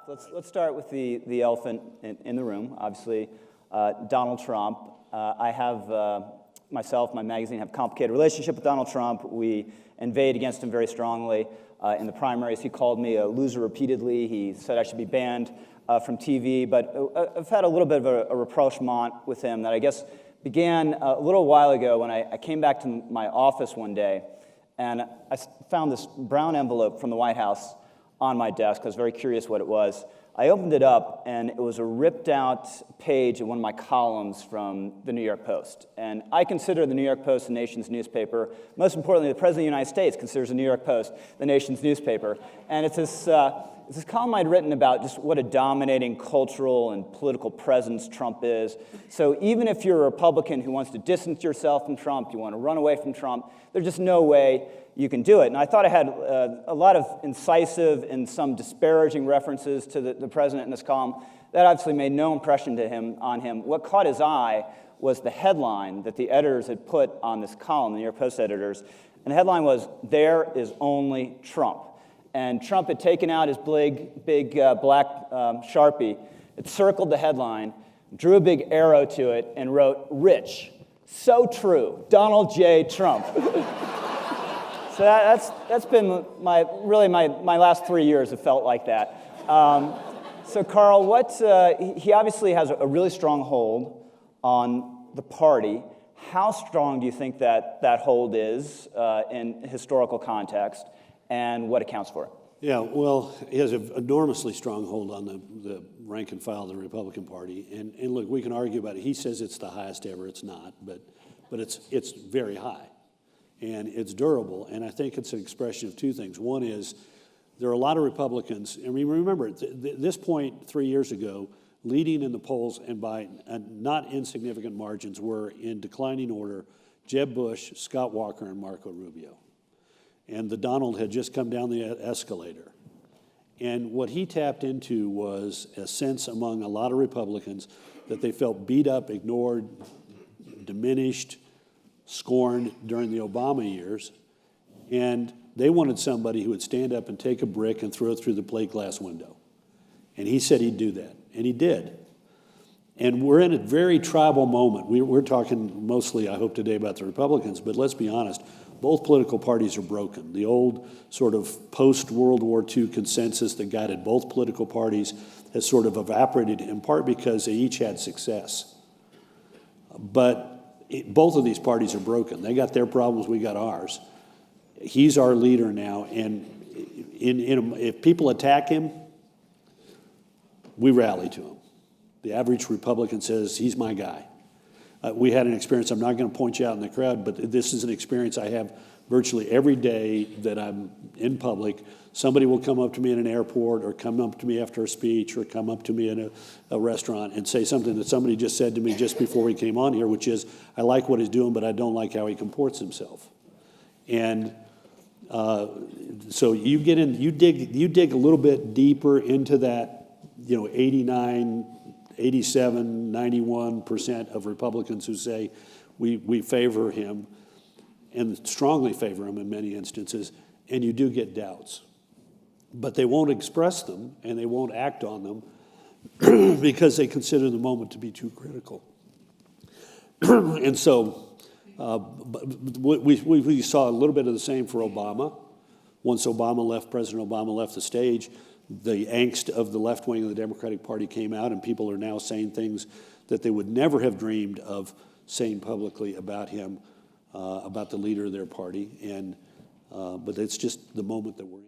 Let's start with the elephant in the room. Obviously, Donald Trump. I have myself, my magazine, have a complicated relationship with Donald Trump. We inveighed against him very strongly in the primaries. He called me a loser repeatedly. He said I should be banned from TV. But I've had a little bit of a rapprochement with him that I guess began a little while ago when I came back to my office one day, and I found this brown envelope from the White House on my desk. I was very curious what it was. I opened it up, and it was a ripped-out page of one of my columns from the New York Post. And I consider the New York Post the nation's newspaper. Most importantly, the President of the United States considers the New York Post the nation's newspaper. And it's this column I'd written about just what a dominating cultural and political presence Trump is. So even if you're a Republican who wants to distance yourself from Trump, you want to run away from Trump, there's just no way you can do it. And I thought I had a lot of incisive and some disparaging references to the president in this column. That obviously made no impression on him. What caught his eye was the headline that the editors had put on this column, the New York Post editors. And the headline was, "There is only Trump." And Trump had taken out his big black Sharpie. It circled the headline, drew a big arrow to it, and wrote, "Rich, so true, Donald J. Trump." So that's been my last 3 years have felt like that. So Karl, he obviously has a really strong hold on the party. How strong do you think that hold is in historical context, and what accounts for it? Yeah, well, he has an enormously strong hold on the rank and file of the Republican Party. And look, we can argue about it. He says it's the highest ever. It's not, but it's very high. And it's durable, and I think it's an expression of two things. One is there are a lot of Republicans, and remember, at this point 3 years ago, leading in the polls and by not insignificant margins were, in declining order, Jeb Bush, Scott Walker, and Marco Rubio. And the Donald had just come down the escalator. And what he tapped into was a sense among a lot of Republicans that they felt beat up, ignored, diminished, scorned during the Obama years, and they wanted somebody who would stand up and take a brick and throw it through the plate glass window. And he said he'd do that, and he did. And we're in a very tribal moment. We're talking mostly, I hope, today about the Republicans, but let's be honest, both political parties are broken. The old sort of post-World War II consensus that guided both political parties has sort of evaporated, in part because they each had success. But both of these parties are broken. They got their problems, we got ours. He's our leader now, and if people attack him, we rally to him. The average Republican says, he's my guy. We had an experience, I'm not going to point you out in the crowd, but this is an experience I have virtually every day that I'm in public. Somebody will come up to me in an airport or come up to me after a speech or come up to me in a restaurant and say something that somebody just said to me just before we came on here, which is, I like what he's doing, but I don't like how he comports himself. And so you get in, you dig a little bit deeper into that, 89, 87, 91% of Republicans who say we favor him and strongly favor him in many instances, and you do get doubts. But they won't express them and they won't act on them because they consider the moment to be too critical. And so we saw a little bit of the same for Obama. Once President Obama left the stage, the angst of the left wing of the Democratic Party came out, and people are now saying things that they would never have dreamed of saying publicly about him, about the leader of their party. But it's just the moment that we're in.